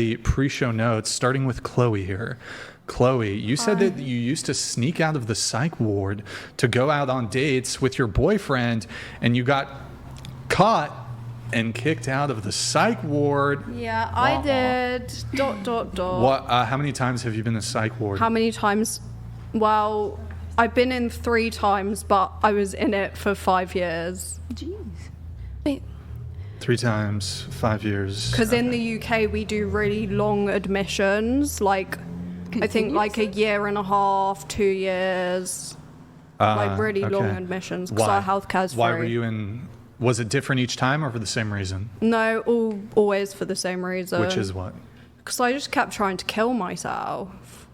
the pre-show notes, starting with Chloe here. Chloe, you said that you used to sneak out of the psych ward to go out on dates with your boyfriend, and you got caught and kicked out of the psych ward. Yeah, I did. ... What? How many times have you been in the psych ward? How many times? Well, I've been in 3 times, but I was in it for 5 years. Jeez. Wait. 3 times, 5 years. Because in the UK, we do really long admissions, like, I think like a year and a half, 2 years. Like really long admissions, because our healthcare's free. Why were you in... Was it different each time or for the same reason? No, always for the same reason. Which is what? Because I just kept trying to kill myself.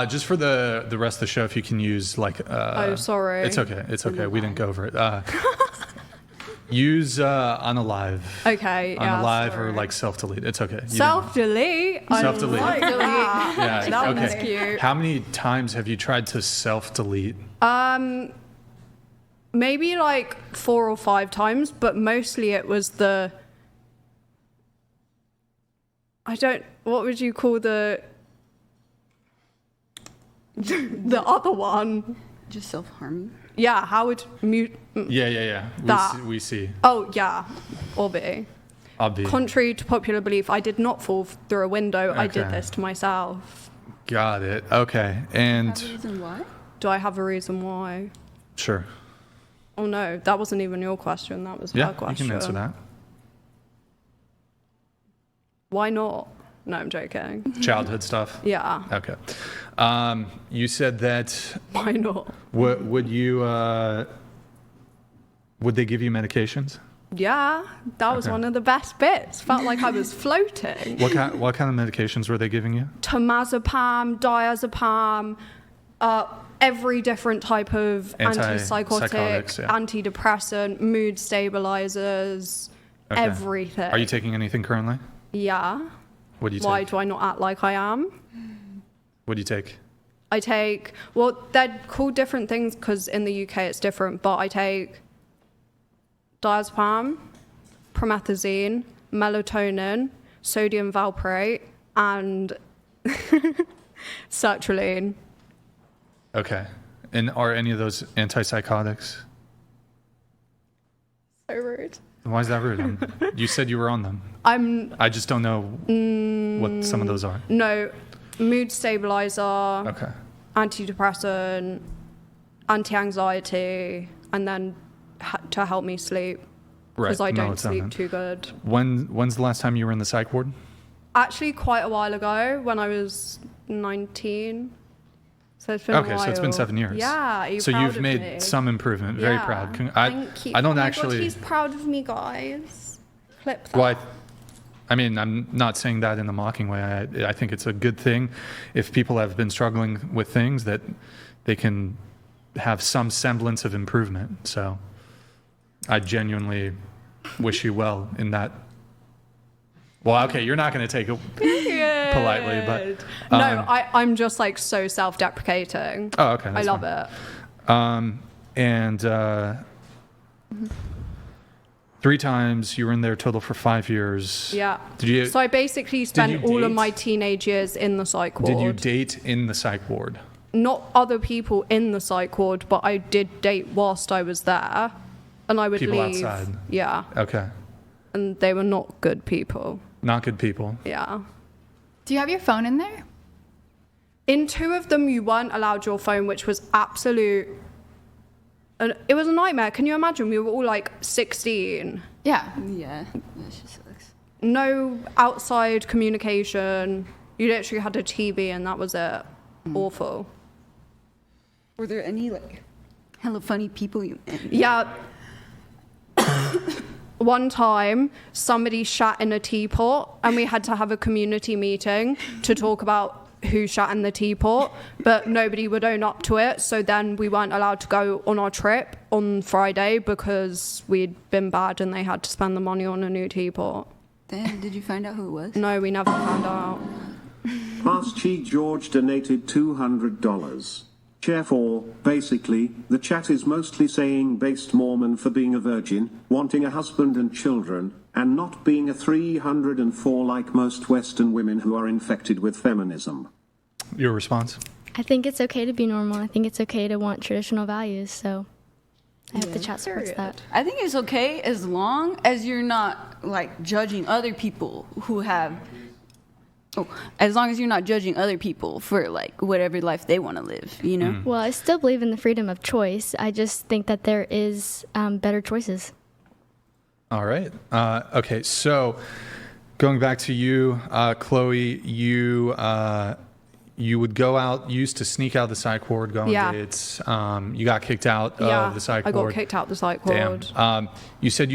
Just for the rest of the show, if you can use like... oh, sorry. It's okay. It's okay. We didn't go over it. Use unalive. Okay, yeah, Unalive sorry. or like self-delete. It's okay. Self-delete? Self-delete. Yeah, that okay. was cute. How many times have you tried to self-delete? Maybe like 4 or 5 times, but mostly it was what would you call the other one? Just self-harming? Yeah, how would mute... Yeah. That. We see. Oh, yeah, obvi. Contrary to popular belief, I did not fall through a window. Okay. I did this to myself. Got it. Okay. And... Do you have a reason why? Do I have a reason why? Sure. Oh, no, that wasn't even your question. That was her question. Yeah, you can answer that. Why not? No, I'm joking. Childhood stuff? Yeah. Okay. You said that... Why not? Would you... would they give you medications? Yeah, that was one of the best bits. Felt like I was floating. What kind of medications were they giving you? Temazepam, diazepam, every different type of antipsychotic, antidepressant, mood stabilizers, everything. Are you taking anything currently? Yeah. What do you take? Why do I not act like I am? What do you take? I take, well, they're called different things because in the UK it's different, but I take diazepam, promethazine, melatonin, sodium valproate, and sertraline. Okay. And are any of those antipsychotics? So rude. Why is that rude? You said you were on them. I just don't know what some of those are. No, mood stabilizer. Okay. Antidepressant, anti-anxiety, and then to help me sleep because I don't sleep too good. When's the last time you were in the psych ward? Actually, quite a while ago when I was 19. So it's been a while. So it's been 7 years. Yeah, so you've made some improvement. Very proud. Thank you. I don't God, actually. He's proud of me, guys. Flip that. Well, I mean, I'm not saying that in a mocking way. I think it's a good thing if people have been struggling with things that they can have some semblance of improvement. So I genuinely wish you well in that. Well, okay, you're not going to take it politely, but... no, I'm just like so self-deprecating. Oh, okay. I love it. And 3 times you were in there total for 5 years. Yeah. So I basically spent all of my teenage years in the psych ward. Did you date in the psych ward? Not other people in the psych ward, but I did date whilst I was there. And I would leave. People outside? Yeah. Okay. And they were not good people. Not good people? Yeah. Do you have your phone in there? In 2 of them, you weren't allowed your phone, which was absolute... And it was a nightmare. Can you imagine? We were all like 16. Yeah. Yeah. That just sucks. No outside communication. You literally had a TV and that was it. Awful. Were there any like hella funny people you met? Yeah. One time, somebody shat in a teapot and we had to have a community meeting to talk about who shat in the teapot, but nobody would own up to it. So then we weren't allowed to go on our trip on Friday because we'd been bad and they had to spend the money on a new teapot. Then, did you find out who it was? No, we never found out. Past Chi George donated $200. Chair 4, basically, the chat is mostly saying based Mormon for being a virgin, wanting a husband and children, and not being a 304 like most Western women who are infected with feminism. Your response? I think it's okay to be normal. I think it's okay to want traditional values. So I hope the chat supports that. I think it's okay as long as you're not like judging other people who have. As long as you're not judging other people for like whatever life they want to live, you know. Well, I still believe in the freedom of choice. I just think that there is better choices. All right. Okay. So going back to you, Chloe, you would go out, used to sneak out the psych ward, go on dates. You got kicked out of the psych ward. I got kicked out the psych ward. Damn. You said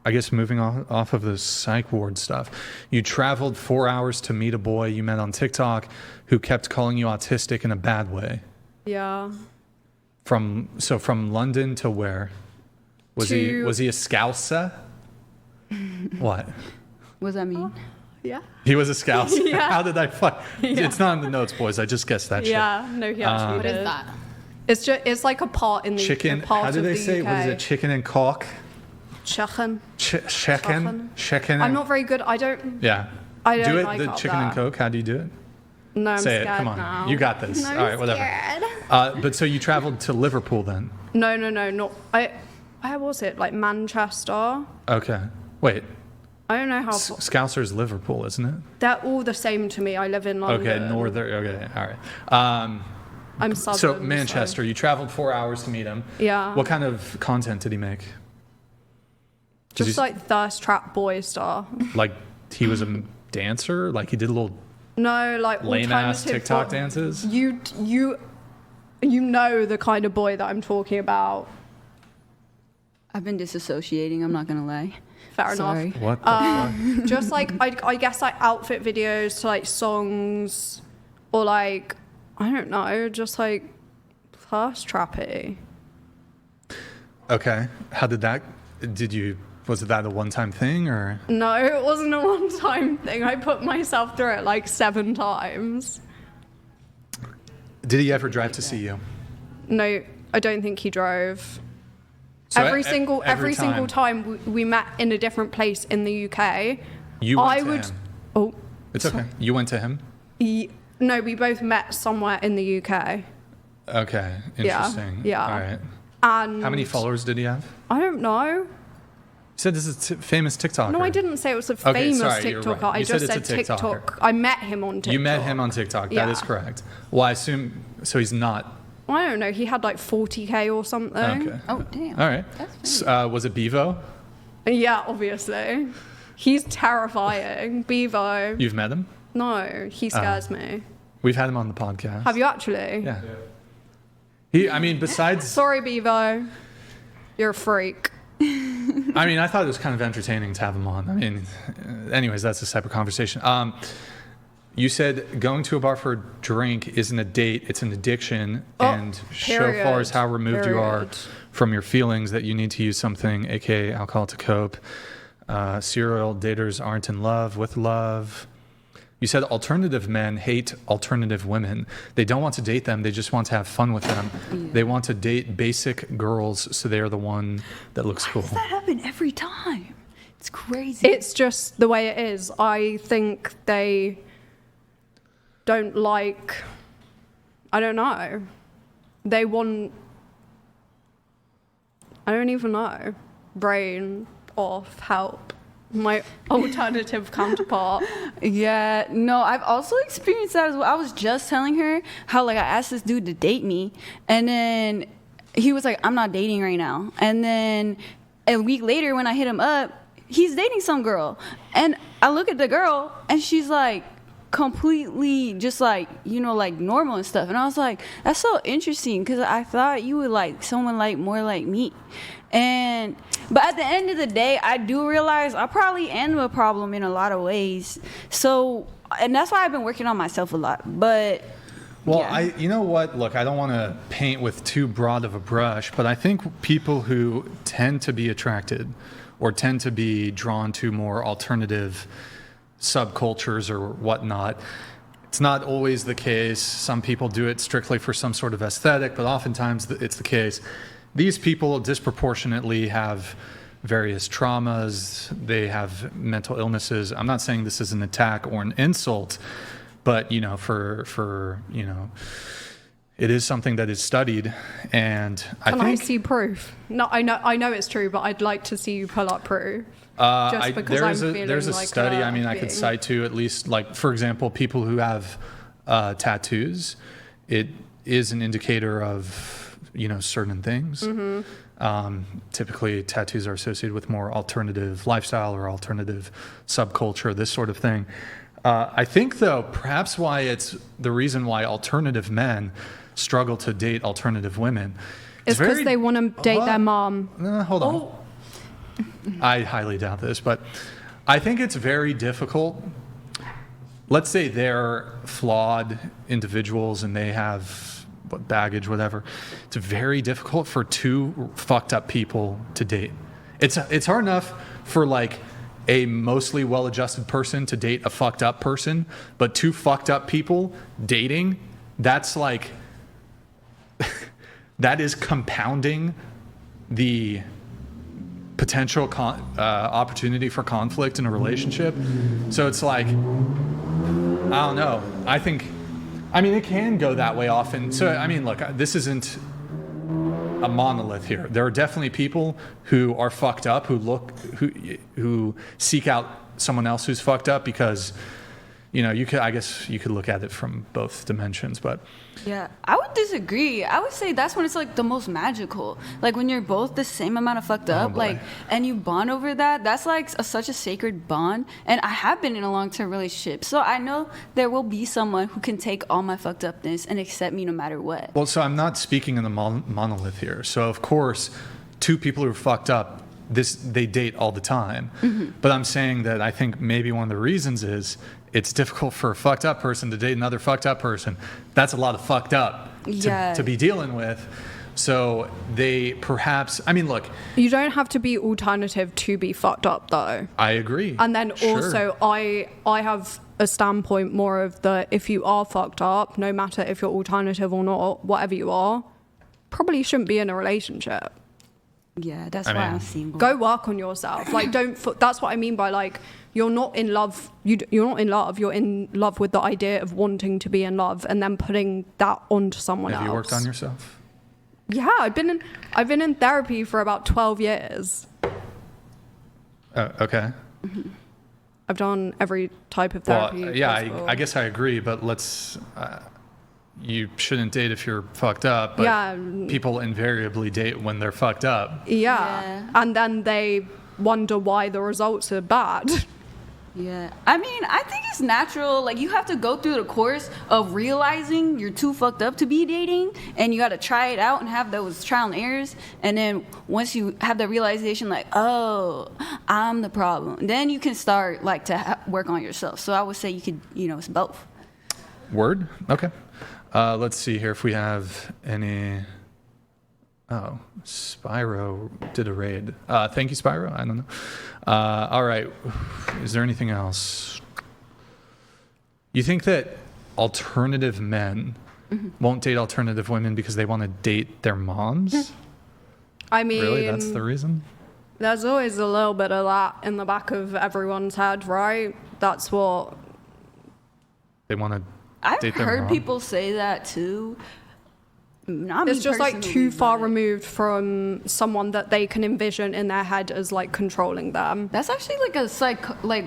I guess moving off of the psych ward stuff, you traveled 4 hours to meet a boy you met on TikTok who kept calling you autistic in a bad way. Yeah. From London to where? Was he a Scouser? What? What does that mean? Yeah. He was a Scouser? Yeah. How did I find? Yeah. It's not in the notes, boys. I just guessed that shit. Yeah. No, he actually What did. is that? It's like a part in the Chicken. part How do of they the say? UK. What is it? Chicken and cock? Chicken. Chicken. I'm not very good. I don't Yeah. like do it. all The chicken and that. coke. How do you do it? No, I'm Say scared it. Come on. now. You got this. No, All right. Whatever. But so you traveled to Liverpool then? No, not. Where was it? Like Manchester. Okay. Wait. I don't know how. Scouser's Liverpool, isn't it? They're all the same to me. I live in London. Okay. Northern. Okay. All right. I'm southern. So Manchester. You traveled 4 hours to meet him. Yeah. What kind of content did he make? Just like thirst trap boy stuff. Like he was a dancer? Like he did a little No, like lame ass alternative TikTok pop- dances? You know the kind of boy that I'm talking about. I've been disassociating. I'm not gonna lie. Fair Sorry. enough. What the fuck? Just like I guess like outfit videos to like songs, or like I don't know, just like thirst trappy. Okay. How did that? Was that a one-time thing or? No, it wasn't a one-time thing. I put myself through it like 7 times. Did he ever drive to see you? No, I don't think he drove. So every single time time we met in a different place in the UK. you went I to would. him. Oh, It's okay. You went to him? no, we both met somewhere in the UK. Okay. Interesting. Yeah. All right. And How many followers did he have? I don't know. You said this is a famous TikToker. No, I didn't say it was a Okay, famous sorry, you're TikToker. right. I You said just it's said a TikToker. TikTok. I met him on TikTok. You met him on TikTok. That is Yeah. correct. Well, I assume, so he's not. I don't know. He had like 40K or something. Okay. Oh damn. All right. Was it Bevo? Yeah, obviously. He's terrifying. Bevo. You've met him? No, he scares me. We've had him on the podcast. Have you actually? Yeah. Besides, Sorry, Bevo. You're a freak. I thought it was kind of entertaining to have him on. Anyways, that's a separate conversation. You said going to a bar for a drink isn't a date, it's an addiction. And so far as how removed you are Period. from your feelings that you need to use something, aka alcohol, to cope. Serial daters aren't in love with love. You said alternative men hate alternative women. They don't want to date them. They just want to have fun with them. Yeah. They want to date basic girls, so they're the one that looks cool. Why does that happen every time? It's crazy. It's just the way it is. I think they don't like. I don't know. They want. I don't even know. Brain off, help. My alternative counterpart. Yeah, no, I've also experienced that as well. I was just telling her how like I asked this dude to date me, and then he was like, I'm not dating right now. And then a week later when I hit him up, he's dating some girl. And I look at the girl and she's like completely just like, like normal and stuff. And I was like, that's so interesting because I thought you would like someone like more like me. But at the end of the day, I do realize I probably am a problem in a lot of ways. So, and that's why I've been working on myself a lot. But Well, yeah. you know what? Look, I don't want to paint with too broad of a brush, but I think people who tend to be attracted or tend to be drawn to more alternative subcultures or whatnot, It's not always the case. Some people do it strictly for some sort of aesthetic, but oftentimes it's the case. These people disproportionately have various traumas. They have mental illnesses. I'm not saying this is an attack or an insult, but for it is something that is studied, and Can I see proof? No, I know it's true, but I'd like to see you pull up proof. Just because there's a study. I could cite to at least, like, for example, people who have tattoos. It is an indicator of certain things. Typically, tattoos are associated with more alternative lifestyle or alternative subculture, this sort of thing. I think, though, perhaps why it's the reason why alternative men struggle to date alternative women. It's because they want to date their mom. Hold on. Oh. I highly doubt this, but I think it's very difficult. Let's say they're flawed individuals and they have baggage, whatever. It's very difficult for two fucked up people to date. It's hard enough for like a mostly well-adjusted person to date a fucked up person, but two fucked up people dating, that's like that is compounding the potential opportunity for conflict in a relationship. So it's like, I don't know. It can go that way often. So, look, this isn't a monolith here. There are definitely people who are fucked up, who seek out someone else who's fucked up because, I guess you could look at it from both dimensions, but. Yeah, I would disagree. I would say that's when it's like the most magical. Like when you're both the same amount of fucked up, and you bond over that. That's like such a sacred bond. And I have been in a long-term relationship, so I know there will be someone who can take all my fucked upness and accept me no matter what. Well, so I'm not speaking in the monolith here. So of course, two people who are fucked up, they date all the time. But I'm saying that I think maybe one of the reasons is it's difficult for a fucked up person to date another fucked up person. That's a lot of fucked up to be dealing with. So they perhaps, look. You don't have to be alternative to be fucked up, though. I agree. And then also, I have a standpoint more of if you are fucked up, no matter if you're alternative or not, whatever you are, probably shouldn't be in a relationship. Yeah, that's why I'm single. Go work on yourself. Like, that's what I mean by like, you're not in love. You're not in love. You're in love with the idea of wanting to be in love, and then putting that onto someone else. Have you worked on yourself? Yeah, I've been in therapy for about 12 years. Okay. I've done every type of therapy. Well, yeah, I guess I agree, but you shouldn't date if you're fucked up, but people invariably date when they're fucked up. Yeah. And then they wonder why the results are bad. Yeah. I think it's natural. Like, you have to go through the course of realizing you're too fucked up to be dating, and you got to try it out and have those trial and errors. And then once you have the realization, like, oh, I'm the problem, then you can start, like, to work on yourself. So I would say you could, it's both. Word? Okay. Let's see here if we have any. Oh, Spyro did a raid. Thank you, Spyro. I don't know. All right. Is there anything else? You think that alternative men won't date alternative women because they want to date their moms? Really? That's the reason? There's always a little bit of that in the back of everyone's head, right? That's what they want to. I've heard people say that too. It's just like too far removed from someone that they can envision in their head as like controlling them. That's actually like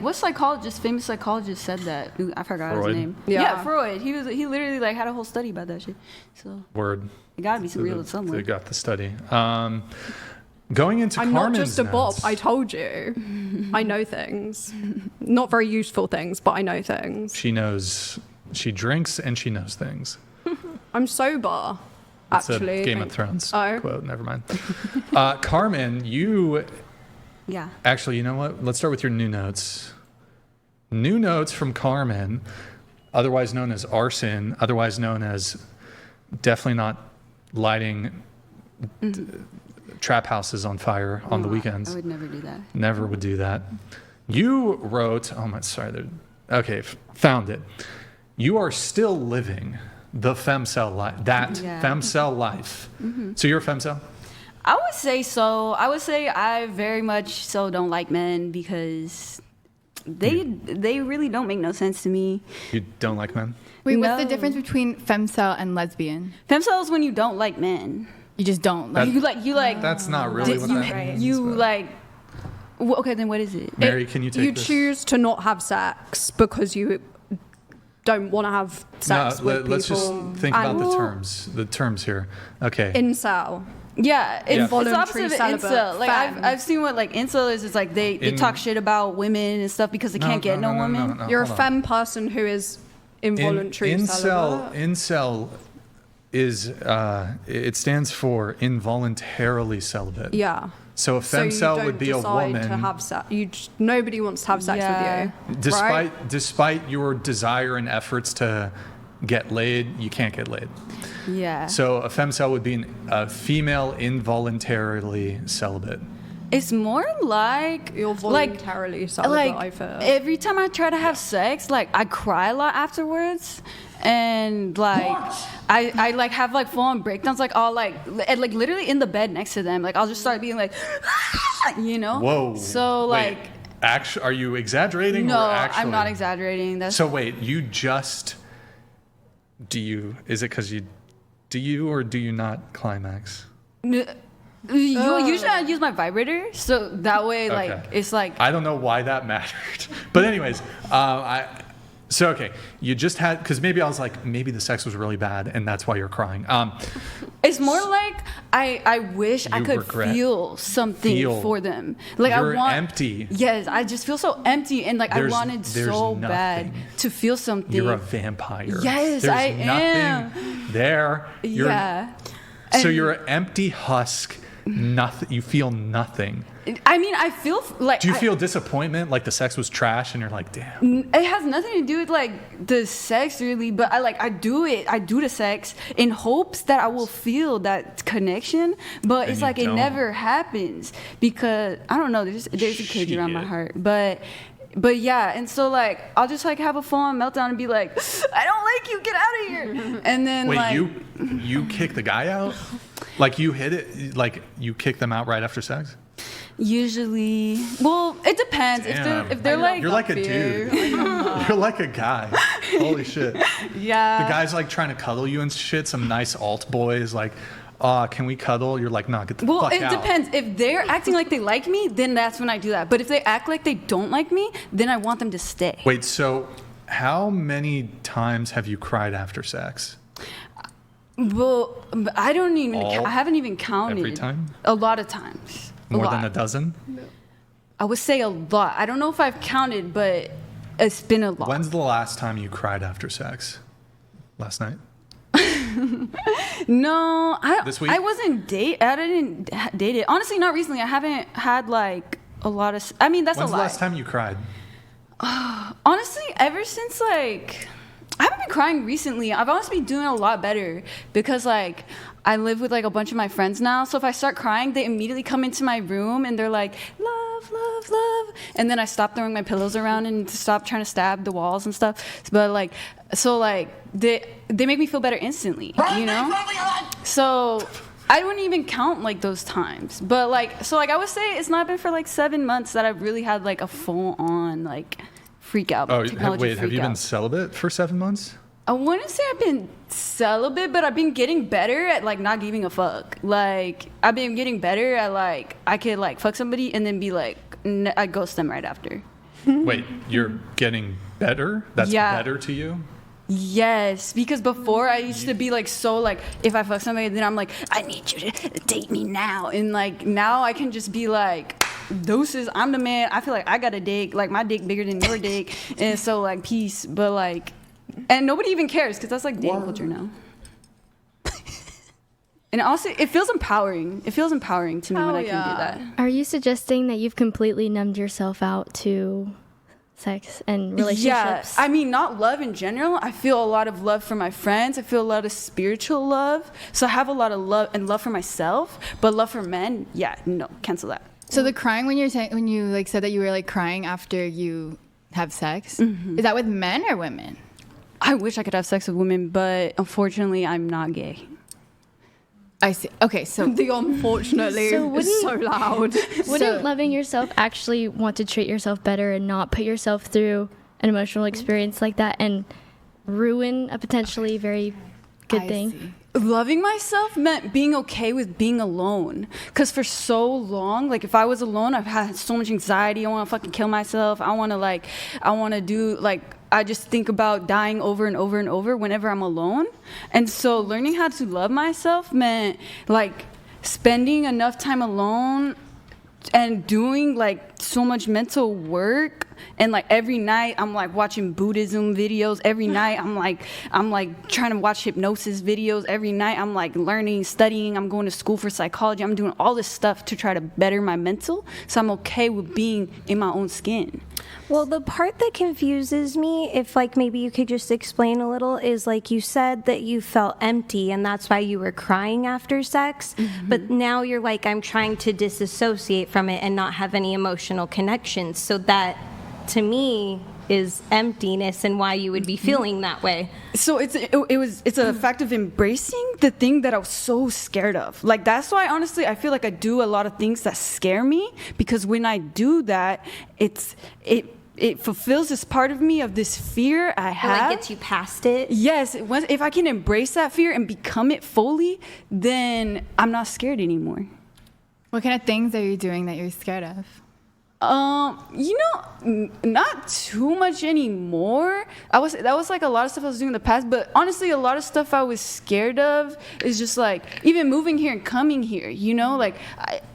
what famous psychologist said that? I forgot Freud. his name. Yeah, Freud. He literally like had a whole study about that shit. So Word. It gotta be some real somewhere. They got the study. Going into I'm Carmen's not just a bop. notes. I told you. I know things. Not very useful things, but I know things. She knows. She drinks and she knows things. I'm sober. It's actually, a Game of Thrones quote. Never mind. Carmen, you. Yeah. Actually, you know what? Let's start with your new notes. New notes from Carmen, otherwise known as arson, otherwise known as definitely not lighting trap houses on fire on the weekends. I would never do that. Never would do that. You wrote. Oh my. Sorry. Okay. Found it. you are still living the femcel life, femcel life. So you're a femcel? I would say so. I would say I very much so don't like men because they really don't make no sense to me. You don't like men? Wait, what's the No. difference between femcel and lesbian? Femcel is when you don't like men. You just don't like. You like. That's not really what that means. You but- like. Okay, then what is it? Mary, can you take You this? choose to not have sex because you don't want to have sex with let's just people. think about And the terms here. Okay. incel. Yeah, it's the Involuntary opposite of celibate, incel. Like femme. I've seen what like incel is. It's like they talk shit about women and stuff because they can't get no woman. no, You're a hold on. femme person who is involuntary celibate. Incel is it stands for involuntarily celibate. Yeah. So a So you femcel don't would be a decide woman to have sex. Nobody wants to have sex Yeah. with you. right? despite your desire and efforts to get laid, you can't get laid. Yeah. So a femcel would be a female involuntarily celibate. It's more like You're voluntarily celibate, like I feel. every time I try to have sex, like I cry a lot afterwards, and like I like have like full on breakdowns, like all like literally in the bed next to them, like I'll just start being like, you know. Whoa. So Wait, like, actually, are you exaggerating? no, or actually? I'm not exaggerating. That's So wait, you just is it because do you or do you not climax? Usually I use my vibrator, so that way like Okay. it's like I don't know why that mattered, but anyways, okay, you just had because maybe I was like maybe the sex was really bad and that's why you're crying. it's more like I wish I You could regret. feel something Feel. for them. Like You're I want empty. Yes, I just feel so empty and like I There's- wanted there's so bad nothing. to feel something. You're a vampire. Yes, There's I nothing am. there. Yeah. So And- you're an empty husk. Nothing. You feel nothing. I mean, I feel like Do you feel disappointment, like the sex was trash, and you're like, damn. it has nothing to do with like the sex really, but I do the sex in hopes that I will feel that connection, but And it's you like it don't. never happens because I don't know, there's a cage around my Shit. heart, but yeah, and so like I'll just like have a full on meltdown and be like, I don't like you, get out of here, and then Wait, like you kick the guy out? Like you hit it? Like you kick them out right after sex? usually, well, it depends Damn. if they're like You're like a dude. You're like a guy. Holy shit. yeah. The guy's like trying to cuddle you and shit. Some nice alt boys like, can we cuddle? You're like, nah, get the Well, fuck it out. depends. If they're acting like they like me, then that's when I do that. But if they act like they don't like me, then I want them to stay. Wait, so how many times have you cried after sex? Well, I don't even. All? I haven't even counted. Every time? A lot of times. More than a lot. dozen? I would say a lot. I don't know if I've counted, but it's been a lot. When's the last time you cried after sex? Last night? No, This week? I didn't date it. Honestly, not recently. I haven't had like a lot of. I mean, that's When's a the lie. last time you cried? Honestly, ever since like I haven't been crying recently. I've honestly been doing a lot better because like I live with like a bunch of my friends now. So if I start crying, they immediately come into my room and they're like, love, love, love. And then I stop throwing my pillows around and stop trying to stab the walls and stuff. But like, so like they make me feel better instantly, you know? So I wouldn't even count like those times. But like, so like I would say it's not been for like 7 months that I've really had like a full on like freak out. Oh, technology wait, have freak you been out. celibate for 7 months? I wouldn't say I've been celibate, but I've been getting better at like not giving a fuck. Like I've been getting better at like I could like fuck somebody and then be like I ghost them right after. Wait, you're getting better? That's Yeah. better to you? Yes, because before I used to be like so like if I fuck somebody then I'm like I need you to date me now, and like now I can just be like doses, I'm the man. I feel like I got a dick, like my dick bigger than your dick, and so like peace. But like, and nobody even cares because that's like dating culture now. And also, it feels empowering. It feels empowering to me when I can do that. Are you suggesting that you've completely numbed yourself out to sex and relationships? Yeah, I mean, not love in general. I feel a lot of love for my friends. I feel a lot of spiritual love. So I have a lot of love and love for myself. But love for men, yeah, no, cancel that. So the crying when you like said that you were like crying after you have sex, is that with men or women? I wish I could have sex with women, but unfortunately, I'm not gay. I see. Okay, so The unfortunately So is so loud. Wouldn't loving yourself actually want to treat yourself better and not put yourself through an emotional experience like that and ruin a potentially very good I thing? see. Loving myself meant being okay with being alone. Because for so long, like if I was alone, I've had so much anxiety. I want to fucking kill myself. I want to do like, I just think about dying over and over and over whenever I'm alone. And so learning how to love myself meant like spending enough time alone and doing like so much mental work. And like every night I'm like watching Buddhism videos. Every night I'm like trying to watch hypnosis videos. Every night I'm like learning, studying. I'm going to school for psychology. I'm doing all this stuff to try to better my mental. So I'm okay with being in my own skin. Well, the part that confuses me, if like maybe you could just explain a little, is like you said that you felt empty and that's why you were crying after sex. But now you're like, I'm trying to disassociate from it and not have any emotional connections. So that, to me, is emptiness and why you would be feeling that way. So it's a fact of embracing the thing that I was so scared of. Like that's why honestly I feel like I do a lot of things that scare me, because when I do that, it fulfills this part of me of this fear I It have. like gets you past it. Yes, if I can embrace that fear and become it fully, then I'm not scared anymore. What kind of things are you doing that you're scared of? Not too much anymore. That was like a lot of stuff I was doing in the past, but honestly, a lot of stuff I was scared of is just like even moving here and coming here. Like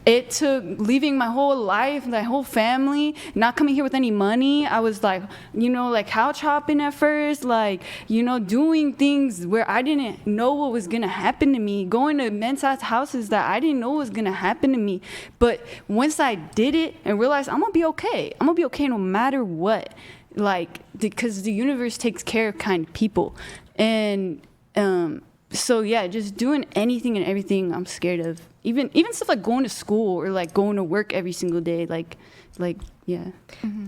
it took leaving my whole life, my whole family, not coming here with any money. I was like, like couch hopping at first, like doing things where I didn't know what was gonna happen to me, going to men's houses that I didn't know was gonna happen to me. But once I did it and realized I'm gonna be okay. I'm gonna be okay no matter what. Like, because the universe takes care of kind people. And so yeah, just doing anything and everything I'm scared of. Even stuff like going to school or like going to work every single day. Like yeah.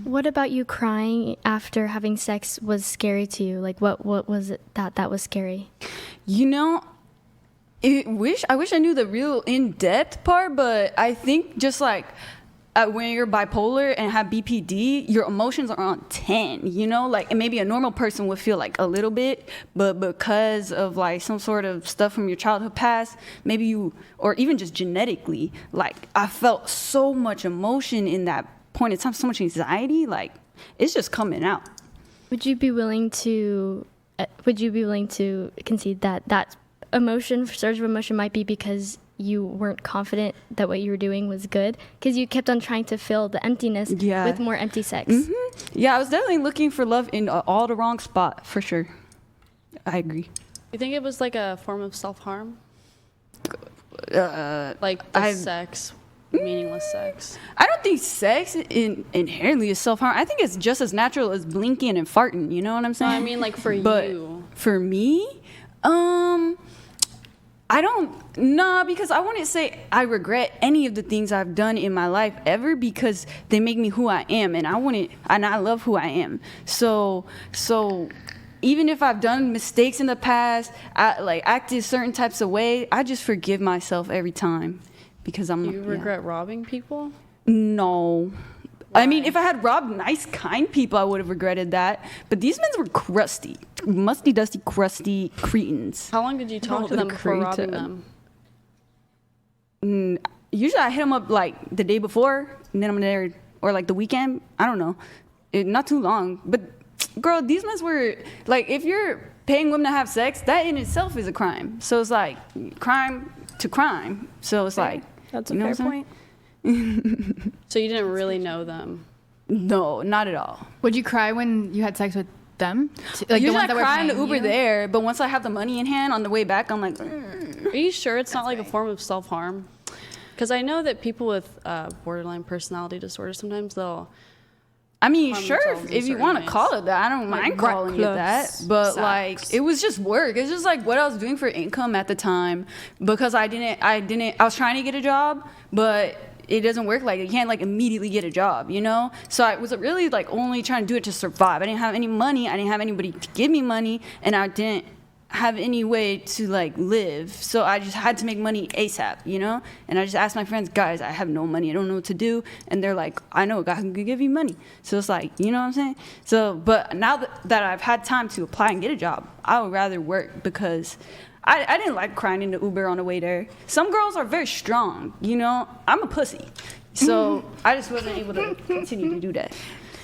What about you crying after having sex was scary to you? Like what was it that was scary? I wish I knew the real in-depth part, but I think just like when you're bipolar and have BPD, your emotions are on 10, and maybe a normal person would feel like a little bit, but because of like some sort of stuff from your childhood past, maybe you, or even just genetically, like I felt so much emotion in that point in time, so much anxiety, like it's just coming out. Would you be willing to concede that emotion, surge of emotion might be because you weren't confident that what you were doing was good, because you kept on trying to fill the emptiness with more empty sex? Yeah, I was definitely looking for love in all the wrong spot, for sure. I agree. You think it was like a form of self-harm? Like sex, meaningless sex? I don't think sex inherently is self-harm. I think it's just as natural as blinking and farting, you know what I'm saying? No, I mean like for but you. For me, because I wouldn't say I regret any of the things I've done in my life ever, because they make me who I am, and I love who I am. So even if I've done mistakes in the past, acted certain types of way, I just forgive myself every time, because I'm. You regret robbing people? No. Why? I mean, if I had robbed nice, kind people, I would have regretted that. But these men were crusty, musty, dusty, crusty cretins. How long did you talk to them before robbing them? Usually I hit them up like the day before, and then I'm there, or like the weekend. I don't know. Not too long. But girl, these men were like, if you're paying women to have sex, that in itself is a crime. So it's like crime to crime. So it's like, That's a fair point. So you didn't really know them? No, not at all. Would you cry when you had sex with them? Like usually the ones that I were cry in the paying Uber you? there, but once I have the money in hand on the way back, I'm like, Are you sure it's not like a form of self-harm? Because I know that people with borderline personality disorder, sometimes they'll... I mean, harm sure, themselves in if you certain want to ways. call it that, I don't mind calling it that. But like, it was just work. It's just like what I was doing for income at the time, because I was trying to get a job, but it doesn't work like it. You can't like immediately get a job, you know? So I was really like only trying to do it to survive. I didn't have any money. I didn't have anybody to give me money, and I didn't have any way to like live. So I just had to make money ASAP, you know? And I just asked my friends, guys, I have no money. I don't know what to do. And they're like, I know a guy who can give you money. So it's like, you know what I'm saying? So, but now that I've had time to apply and get a job, I would rather work because I didn't like crying in the Uber on the way there. Some girls are very strong, you know? I'm a pussy. So I just wasn't able to continue to do that.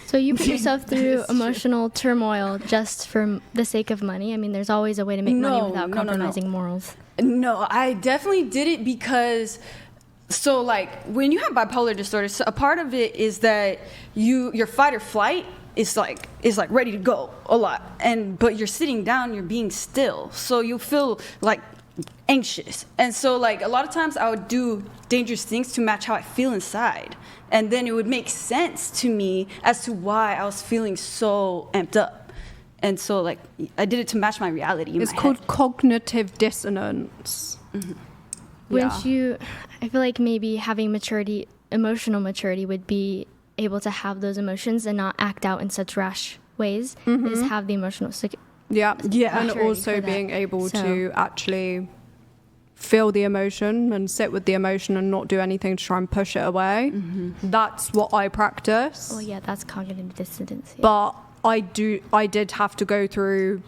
So you put yourself through emotional turmoil just for the sake of money? I mean, there's always a way to make money without compromising morals. No, I definitely did it because, so like when you have bipolar disorder, so a part of it is that your fight or flight is like ready to go a lot, but you're sitting down, you're being still, so you feel like anxious. And so like a lot of times I would do dangerous things to match how I feel inside, and then it would make sense to me as to why I was feeling so amped up. And so like I did it to match my reality in It's my called head. cognitive dissonance. Wouldn't you, I feel like maybe having maturity, emotional maturity would be able to have those emotions and not act out in such rash ways, is have the emotional Yeah, and maturity also for that. being able So- to actually feel the emotion and sit with the emotion and not do anything to try and push it away. That's what I practice. Well, yeah, that's cognitive dissonance. Yeah. But I did have to go through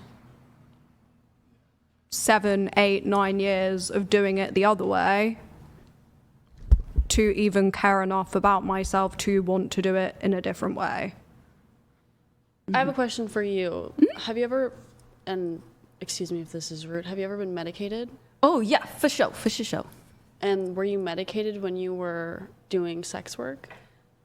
7, 8, 9 years of doing it the other way to even care enough about myself to want to do it in a different way. I have a question for you. Have you ever, and excuse me if this is rude, have you ever been medicated? Oh yeah, for sure. And were you medicated when you were doing sex work?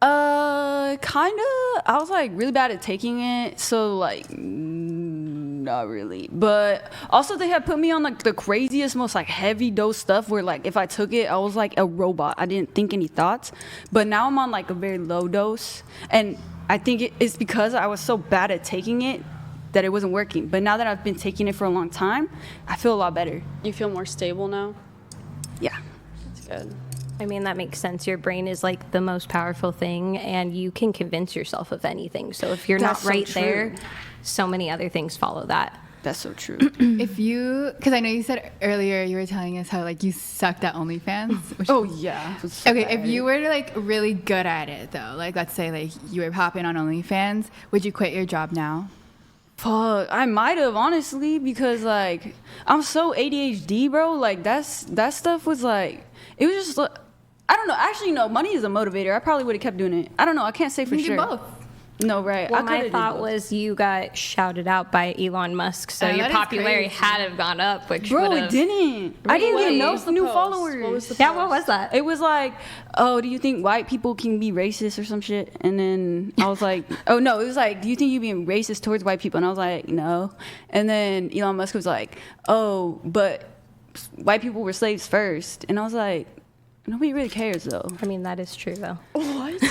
Kinda. I was like really bad at taking it, so like not really. But also they had put me on like the craziest, most like heavy dose stuff where like if I took it, I was like a robot. I didn't think any thoughts. But now I'm on like a very low dose, and I think it's because I was so bad at taking it that it wasn't working. But now that I've been taking it for a long time, I feel a lot better. You feel more stable now? Yeah. That's good. I mean, that makes sense. Your brain is like the most powerful thing, and you can convince yourself of anything. So if you're That's not right so there, true. so many other things follow that. That's so true. If you, because I know you said earlier you were telling us how like you sucked at OnlyFans. Which, Oh yeah. It was so okay, bad. if you were like really good at it though, like let's say like you were popping on OnlyFans, would you quit your job now? Fuck, I might have honestly, because like I'm so ADHD, bro. Like that stuff was like, it was just like, I don't know. Actually, no, money is a motivator. I probably would have kept doing it. I don't know. I can't say for You can sure. do both. No, right. Well, I coulda my did thought both. was you got shouted out by Elon Musk, so Oh, your that is popularity crazy. had to have gone up, which Bro, would it have... didn't. I didn't get Really? no What was the new post? followers. What was the Yeah, what was that? It was like, oh, do you think white people can be racist or some shit? And then I was like, oh no, it was like, do you think you're being racist towards white people? And I was like, no. And then Elon Musk was like, oh, but white people were slaves first. And I was like, nobody really cares though. I mean, that is true, though. What?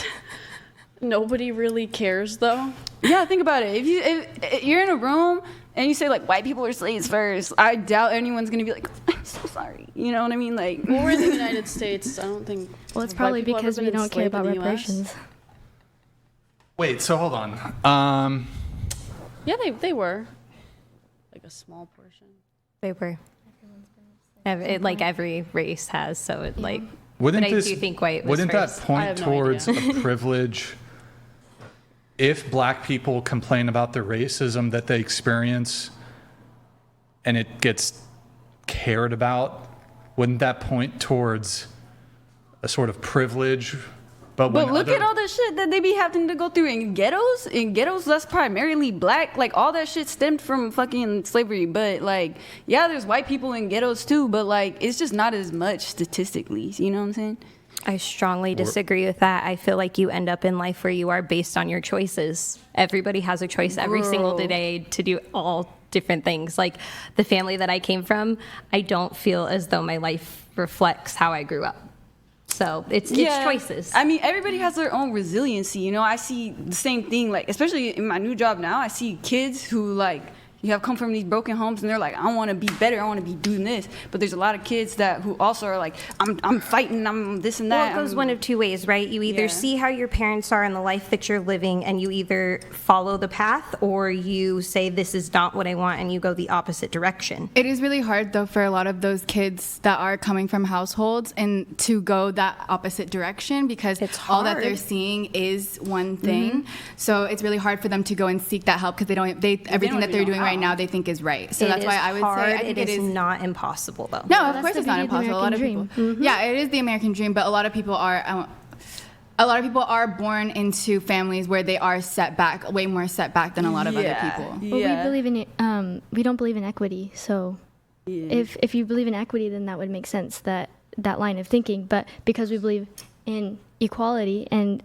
Nobody really cares though? Yeah, think about it. If you're in a room and you say like white people are slaves first, I doubt anyone's gonna be like, I'm so sorry. You know what I mean? Like, Well, we're in the United States. I don't think. Well, it's have probably white people ever because been we don't care enslaved about in the US? reparations. Wait, so hold on. Yeah, they were. Like a small portion. They were. Like every race has, so it like... Wouldn't but I this, do think white was wouldn't that first. I point have no towards idea. a privilege if black people complain about the racism that they experience and it gets cared about? Wouldn't that point towards a sort of privilege? But look at all the shit that they be having to go through in ghettos. In ghettos, that's primarily black. Like, all that shit stemmed from fucking slavery. But, like, yeah, there's white people in ghettos, too. But, like, it's just not as much statistically. You know what I'm saying? I strongly disagree with that. I feel like you end up in life where you are based on your choices. Everybody has a choice every single day to do all different things. Like, the family that I came from, I don't feel as though my life reflects how I grew up. So it's choices. I mean, everybody has their own resiliency. You know, I see the same thing, like, especially in my new job now, I see kids who, like, you have come from these broken homes, and they're like, I want to be better, I want to be doing this. But there's a lot of kids who also are like, I'm fighting, I'm this and that. Well, it goes one of two ways, right? You either see how your parents are in the life that you're living, and you either follow the path, or you say, this is not what I want, and you go the opposite direction. It is really hard, though, for a lot of those kids that are coming from households and to go that opposite direction, because It's all that they're hard. seeing is one thing. So it's really hard for them to go and seek that help, because everything that they're even know doing how. right now they think is right. So It that's why is I would hard. say I think it is not impossible, though. No, of that's course the it's not beauty of the impossible. A lot of American people. Yeah, it is the American dream, but a lot of people are born into families where they are set back, way more set back than a lot of other people. Well, we believe in it. We don't believe in equity. So if you believe in equity, then that would make sense, that line of thinking. But because we believe in equality and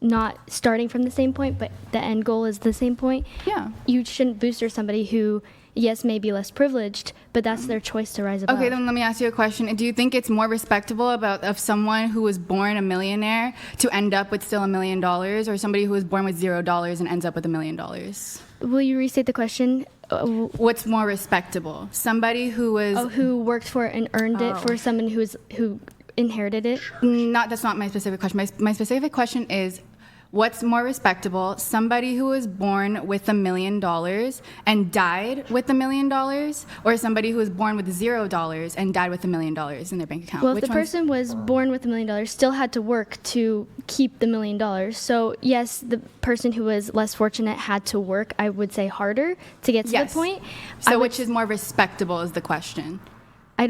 not starting from the same point, but the end goal is the same point, Yeah. you shouldn't booster somebody who, yes, may be less privileged, but that's their choice to rise above. Okay, then let me ask you a question. Do you think it's more respectable of someone who was born a millionaire to end up with still $1 million, or somebody who was born with $0 and ends up with $1 million? Will you restate the question? What's more respectable? Somebody who was Who worked for it and earned it, for someone who inherited it? that's not my specific question. My specific question is, what's more respectable? Somebody who was born with $1 million and died with $1 million, or somebody who was born with $0 and died with $1 million in their bank account? Well, if Which the one's- person was born with $1 million, still had to work to keep the $1 million. So yes, the person who was less fortunate had to work, I would say, harder to get to Yes. the point. So which is more respectable is the question. I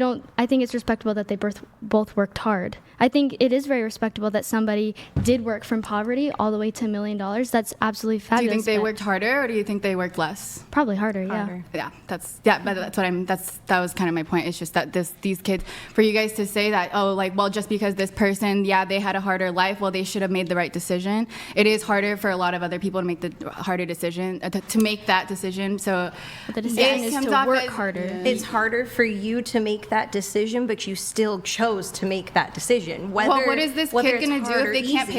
think it's respectable that they both worked hard. I think it is very respectable that somebody did work from poverty all the way to $1 million. That's absolutely fabulous. Do you think they but worked harder, or do you think they worked less? Probably harder, yeah. Yeah, but that was kind of my point. It's just that these kids, for you guys to say that, just because this person, they had a harder life, well, they should have made the right decision. It is harder for a lot of other people to make the harder decision, to make that decision. So The decision it is comes to off work as- harder. It's harder for you to make that decision, but you still chose to make that decision. Well, what is this whether kid it's gonna do hard if they or can't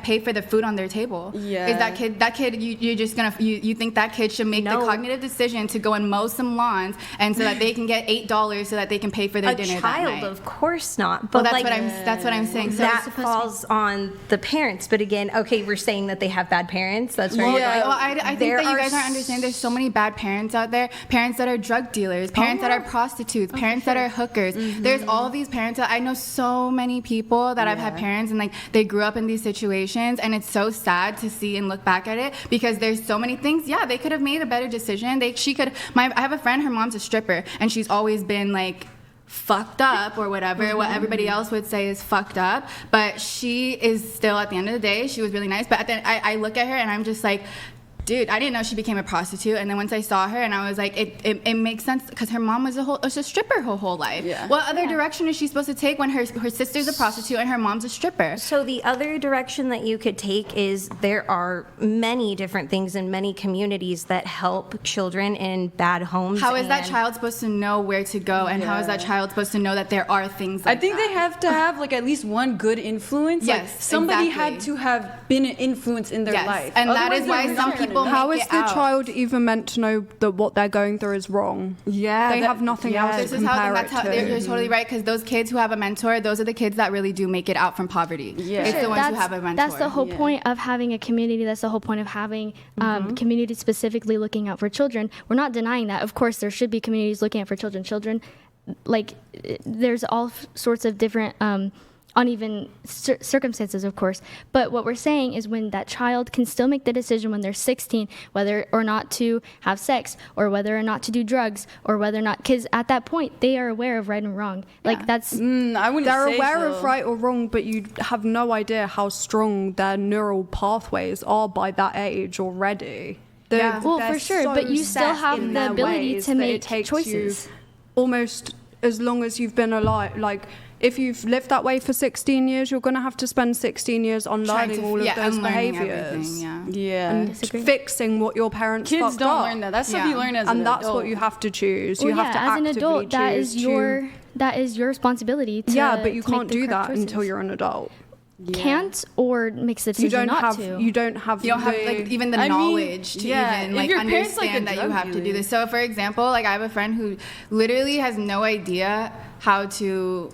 pay easy. for the food on their table? Yeah. Is that kid you're just gonna you think that kid should make the No. cognitive decision to go and mow some lawns, and so that they can get $8 so that they can pay for their A dinner that child, night? of course not. Well, But that's like, what I'm saying. So that falls on the parents. But again, okay, we're saying that they have bad parents. That's where Well, you're going. well, I think that you guys aren't understanding. There's so many bad parents out there. Parents that are drug dealers, parents that are prostitutes, parents that are hookers. There's all these parents. I know so many people that I've had parents, and like they grew up in these situations, and it's so sad to see and look back at it, because there's so many things. Yeah, they could have made a better decision. I have a friend. Her mom's a stripper, and she's always been like fucked up or whatever, what everybody else would say is fucked up, but she is still, at the end of the day, she was really nice. But I look at her and I'm just like, dude, I didn't know she became a prostitute. And then once I saw her, and I was like, it makes sense, because her mom was a stripper her whole life. Yeah. What other direction is she supposed to take when her sister's a prostitute and her mom's a stripper? So the other direction that you could take is there are many different things in many communities that help children in bad homes. How is that and- child supposed to know where to go, and how is that child supposed to know that there are things like I think that? they have to have like at least one good influence. Like, Yes, somebody exactly. had to have been an influence in their Yes, life. and that Otherwise, is why they're some not gonna people know. How make is it the out. child even meant to know that what they're going through is wrong? Yeah, They have nothing else This to is how, compare that's it how to. you're totally right, because those kids who have a mentor, those are the kids that really do make it out from poverty. Yeah. It's the ones who That's- have a mentor. That's the whole point of having a community. That's the whole point of having community specifically looking out for children. We're not denying that. Of course, there should be communities looking out for children. Children, like, there's all sorts of different uneven circumstances, of course. But what we're saying is when that child can still make the decision when they're 16, whether or not to have sex, or whether or not to do drugs, or whether or not, because at that point, they are aware of right and wrong. Like, that's... I wouldn't They're say aware so. of right or wrong, but you have no idea how strong their neural pathways are by that age already. Yeah. Well, They're for sure, so but you still set have in the their ability ways to that make it takes choices. you almost as long as you've been alive. Like, if you've lived that way for 16 years, you're going to have to spend 16 years on Trying learning to- all of yeah, those unlearning behaviors. everything, Yeah. And fixing what your parents Kids fucked don't up. learn that. That's stuff Yeah. you learn as And an that's adult. what you have to choose. Well, you have to as an actively adult, that choose is your responsibility. To, yeah, but you to make can't the do correct that until choices. you're an adult. can't or makes the You decision don't not have to. you don't have You don't have the- like even the I mean, knowledge to yeah, even if like your parents, like, understand a that you drug have to do dealer. this. So for example, like I have a friend who literally has no idea how to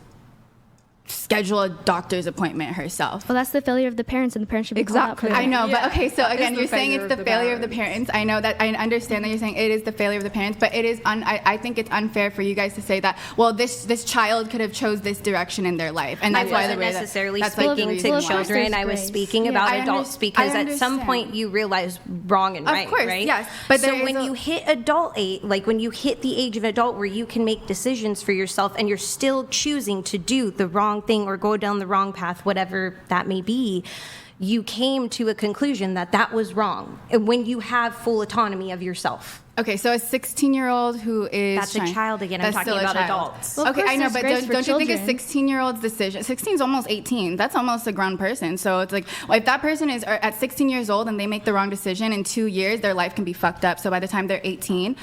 schedule a doctor's appointment herself. Well, that's the failure of the parents, and the parents should be called out for Exactly. that. I know, Yeah, but okay, so that is again, the you're saying failure it's of the the failure of the parents. parents. I know that, I understand that you're saying it is the failure of the parents, but it is, I think it's unfair for you guys to say that, well, this child could have chose this direction in their life, and that's I why wasn't the way necessarily that's like the speaking reason to Well, of why. course children. there's I was grace. speaking Yeah. about I adults underst- because I at some understand. point you realize wrong and Of right, course, right? yes, but so there is when a- you hit adult age, like when you hit the age of adult where you can make decisions for yourself and you're still choosing to do the wrong thing or go down the wrong path, whatever that may be, you came to a conclusion that that was wrong. And when you have full autonomy of yourself. Okay, so a 16-year-old who is That's a trying- child again. I'm that's talking still a about child. adults. Well, of Okay, course I know, there's but grace don't for you think a children. 16-year-old's decision? 16 is almost 18. That's almost a grown person. So it's like, well, if that person is at 16 years old and they make the wrong decision in 2 years, their life can be fucked up. So by the time they're 18,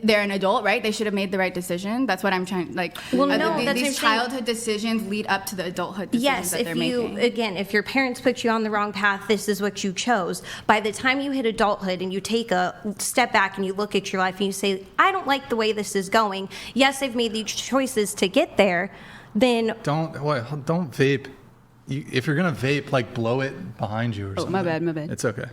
they're an adult, right? They should have made the right decision. That's what I'm trying. Like, Well, no, these that's what I'm saying. childhood decisions lead up to the adulthood decisions Yes, that if they're you, making. again, if your parents put you on the wrong path, this is what you chose. By the time you hit adulthood and you take a step back and you look at your life and you say, I don't like the way this is going. Yes, I've made these choices to get there. Then Don't vape. If you're gonna vape, like blow it behind you or something. my bad. It's okay.